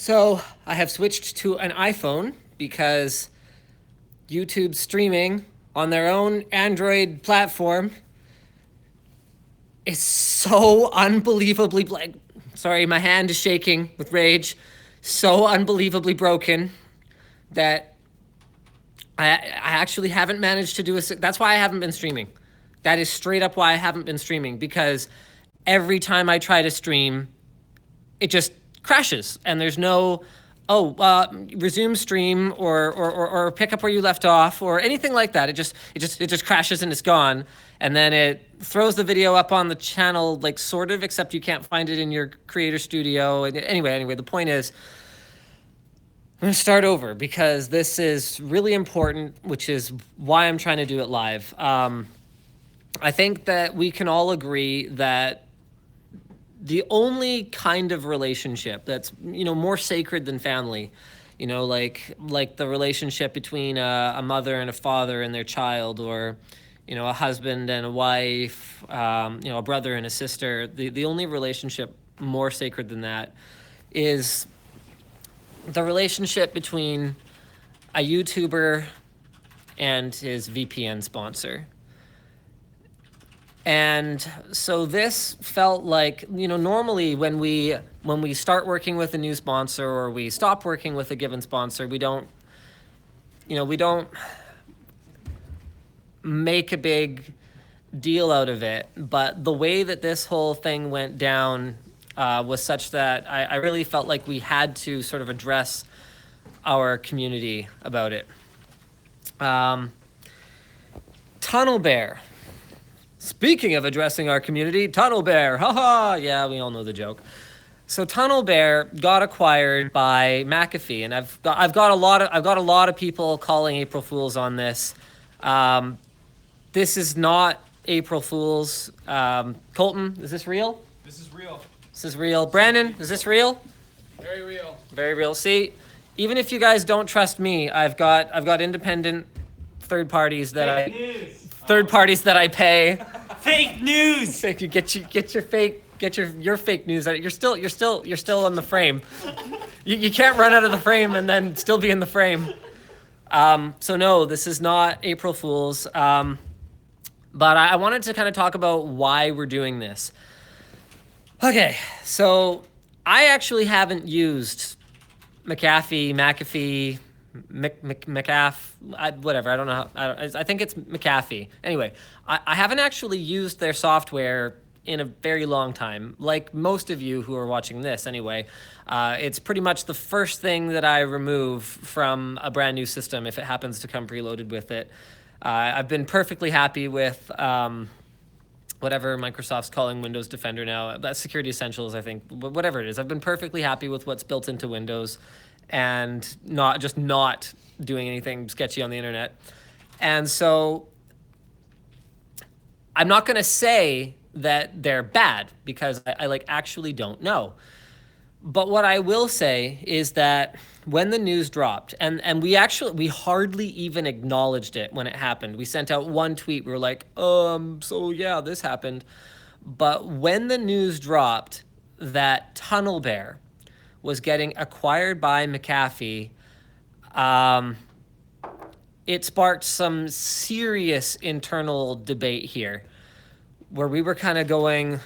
So I have switched to an iPhone because YouTube streaming on their own Android platform is so unbelievably like sorry, my hand is shaking with rage. So unbelievably broken that I actually haven't managed to do a. That's why I haven't been streaming. That is straight up why I haven't been streaming, because every time I try to stream, it just crashes and there's no resume stream or pick up where you left off or anything like that. It just crashes and it's gone, and then it throws the video up on the channel, like, sort of, except you can't find it in your creator studio. And anyway, the point is, I'm gonna start over because this is really important, which is why I'm trying to do it live. I think that we can all agree that the only kind of relationship that's, more sacred than family, like the relationship between a mother and a father and their child, or a husband and a wife, a brother and a sister. The only relationship more sacred than that is the relationship between a YouTuber and his VPN sponsor. And so this felt like, normally when we start working with a new sponsor or we stop working with a given sponsor, we don't make a big deal out of it. But the way that this whole thing went down was such that I really felt like we had to sort of address our community about it. Tunnel Bear. Speaking of addressing our community, Tunnel Bear, haha, yeah, we all know the joke. So Tunnel Bear got acquired by McAfee, and I've got a lot of people calling April Fools on this. This is not April Fools. Colton, is this real? This is real. This is real. Brandon, is this real? Very real. Very real. See, even if you guys don't trust me, I've got independent third parties that I pay. Fake news. Get your fake news. You're still in the frame. You can't run out of the frame and then still be in the frame. So no, this is not April Fools. But I wanted to kind of talk about why we're doing this. Okay, so I actually haven't used McAfee, whatever. I don't know I think it's McAfee. Anyway, I haven't actually used their software in a very long time. Like most of you who are watching this anyway, it's pretty much the first thing that I remove from a brand new system if it happens to come preloaded with it. I've been perfectly happy with whatever Microsoft's calling Windows Defender now. That's Security Essentials, I think. Whatever it is, I've been perfectly happy with what's built into Windows and not doing anything sketchy on the internet. And so I'm not going to say that they're bad because I actually don't know. But what I will say is that when the news dropped, and we hardly even acknowledged it when it happened. We sent out one tweet. We were like, so yeah, this happened. But when the news dropped that Tunnel Bear was getting acquired by McAfee, it sparked some serious internal debate here where we were kind of going,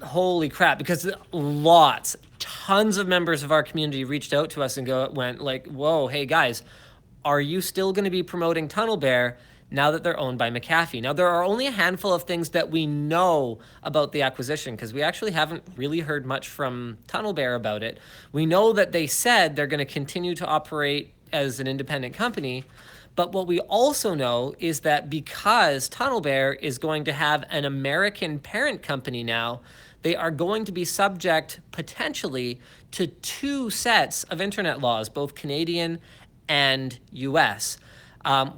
holy crap, because tons of members of our community reached out to us and went like, whoa, hey guys, are you still going to be promoting Tunnel Bear now that they're owned by McAfee? Now, there are only a handful of things that we know about the acquisition because we actually haven't really heard much from Tunnel Bear about it. We know that they said they're going to continue to operate as an independent company, but what we also know is that because Tunnel Bear is going to have an American parent company now, they are going to be subject potentially to two sets of internet laws, both Canadian and US,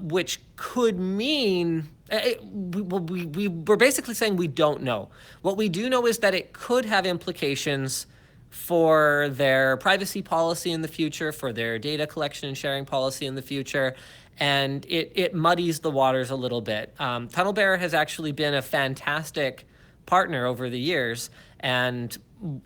which could mean, we're basically saying we don't know. What we do know is that it could have implications for their privacy policy in the future, for their data collection and sharing policy in the future, and it muddies the waters a little bit. Tunnel Bear has actually been a fantastic partner over the years, and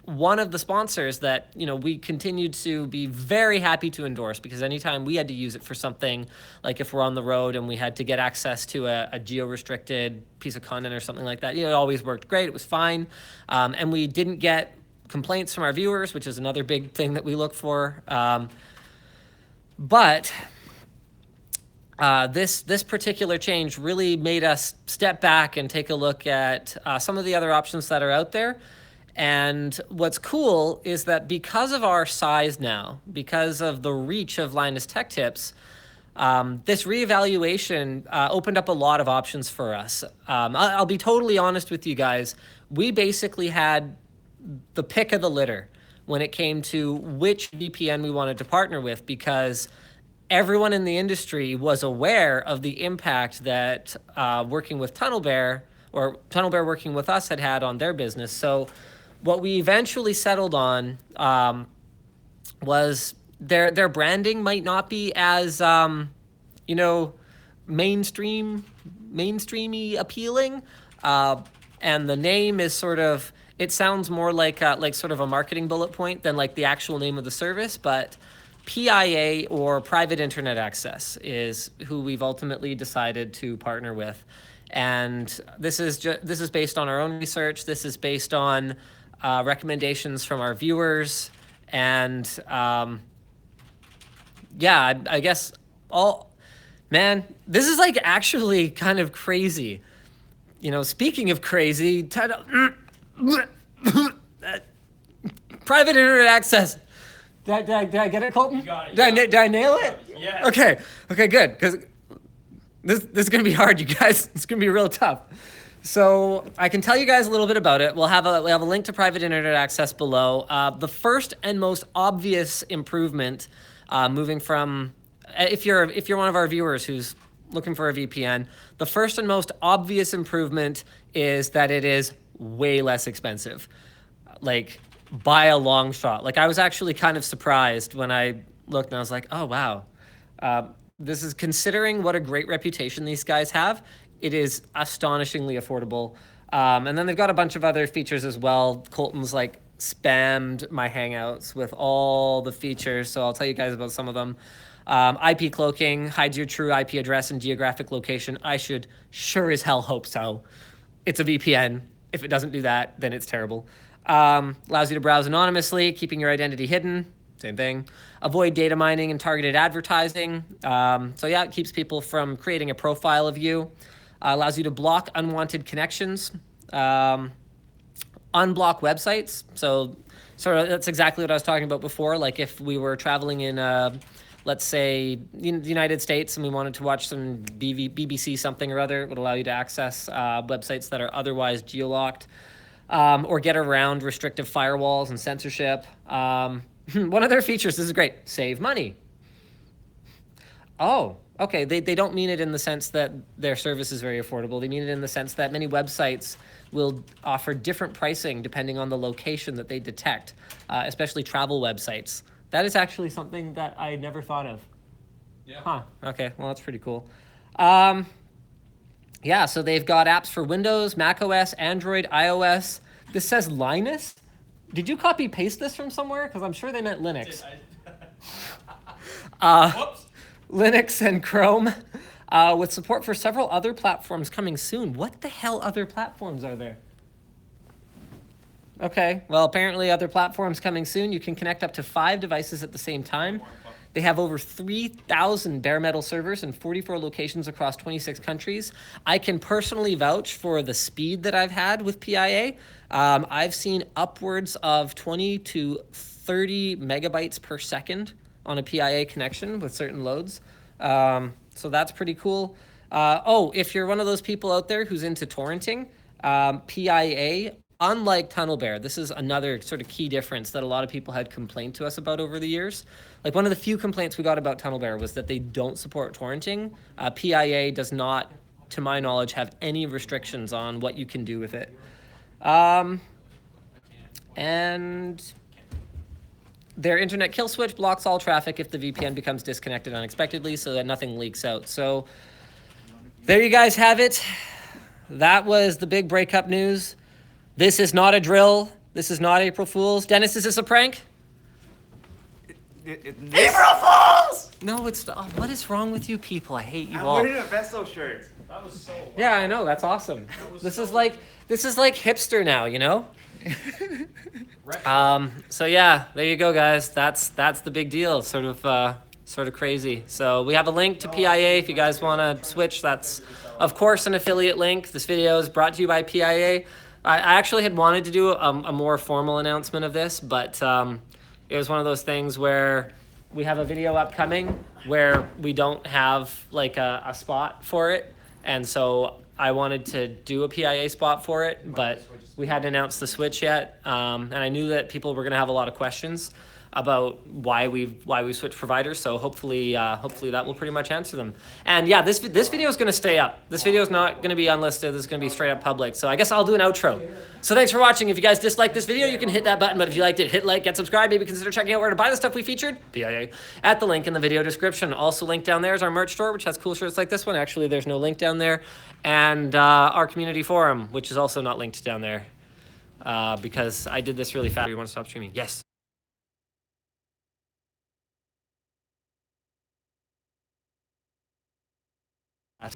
one of the sponsors that we continue to be very happy to endorse, because anytime we had to use it for something, like if we're on the road and we had to get access to a geo-restricted piece of content or something like that, it always worked great. It was fine, and we didn't get complaints from our viewers, which is another big thing that we look for. But this particular change really made us step back and take a look at some of the other options that are out there. And what's cool is that because of our size now, because of the reach of Linus Tech Tips, this reevaluation opened up a lot of options for us. I'll be totally honest with you guys. We basically had the pick of the litter when it came to which VPN we wanted to partner with, because everyone in the industry was aware of the impact that working with TunnelBear, or TunnelBear working with us, had on their business. So what we eventually settled on was their branding might not be as mainstreamy appealing, and the name is sort of, it sounds more like sort of a marketing bullet point than like the actual name of the service. But PIA, or Private Internet Access, is who we've ultimately decided to partner with. And this is based on our own research. This is based on recommendations from our viewers, and yeah, I guess this is like actually kind of crazy. Speaking of crazy, Private Internet Access. Did I get it, Colton? You got it. Did I nail it? Yeah. Okay, good, because this is gonna be hard, you guys. It's gonna be real tough. So I can tell you guys a little bit about it. We'll have a link to Private Internet Access below. The first and most obvious improvement, moving from, if you're one of our viewers who's looking for a VPN, the first and most obvious improvement is that it is way less expensive, like by a long shot. Like, I was actually kind of surprised when I looked, and I was like, oh wow, this is, considering what a great reputation these guys have, it is astonishingly affordable. And then they've got a bunch of other features as well. Colton's like spammed my Hangouts with all the features, so I'll tell you guys about some of them. IP cloaking hides your true IP address and geographic location. I should sure as hell hope so. It's a VPN. If it doesn't do that, then it's terrible. Allows you to browse anonymously, keeping your identity hidden. Same thing. Avoid data mining and targeted advertising. So yeah, it keeps people from creating a profile of you. Allows you to block unwanted connections. Unblock websites. So sort of that's exactly what I was talking about before. Like if we were traveling in, let's say, the United States, and we wanted to watch some BBC something or other, it would allow you to access websites that are otherwise geolocked, or get around restrictive firewalls and censorship. One of their features, this is great, save money. Oh, okay, they don't mean it in the sense that their service is very affordable. They mean it in the sense that many websites will offer different pricing depending on the location that they detect, especially travel websites. That is actually something that I never thought of. Yeah. Huh, okay, well, that's pretty cool. Yeah, so they've got apps for Windows, Mac OS, Android, iOS. This says Linus. Did you copy paste this from somewhere? Because I'm sure they meant Linux. Whoops. Linux and Chrome, with support for several other platforms coming soon. What the hell other platforms are there? Okay, well, apparently other platforms coming soon. You can connect up to 5 devices at the same time. They have over 3,000 bare metal servers in 44 locations across 26 countries. I can personally vouch for the speed that I've had with PIA. I've seen upwards of 20 to 30 megabytes per second on a PIA connection with certain loads. So that's pretty cool. Oh, if you're one of those people out there who's into torrenting, PIA, unlike TunnelBear, this is another sort of key difference that a lot of people had complained to us about over the years. Like, one of the few complaints we got about TunnelBear was that they don't support torrenting. PIA does not, to my knowledge, have any restrictions on what you can do with it. And their internet kill switch blocks all traffic if the VPN becomes disconnected unexpectedly, so that nothing leaks out. So there you guys have it. That was the big breakup news. This is not a drill. This is not April Fool's. Dennis, is this a prank? April Fools! No, it's not. What is wrong with you people? I hate you I'm all. wearing a Vesto shirt. That was so wild. Yeah, I know. That's awesome. This is like hipster now, you know? So yeah, there you go, guys. That's the big deal. Sort of crazy. So we have a link to PIA if you guys want to switch. That's of course an affiliate link. This video is brought to you by PIA. I actually had wanted to do a more formal announcement of this, but it was one of those things where we have a video upcoming where we don't have like a spot for it, and so I wanted to do a PIA spot for it, but we hadn't announced the switch yet, and I knew that people were going to have a lot of questions about why we switched providers. So hopefully that will pretty much answer them. And yeah, this video is going to stay up. This video is not going to be unlisted. This is going to be straight up public. So I guess I'll do an outro. So thanks for watching. If you guys disliked this video, you can hit that button. But if you liked it, hit like, get subscribed. Maybe consider checking out where to buy the stuff we featured, PIA, at the link in the video description. Also linked down there is our merch store, which has cool shirts like this one. Actually, there's no link down there. And our community forum, which is also not linked down there. Because I did this really fast. You want to stop streaming? Yes.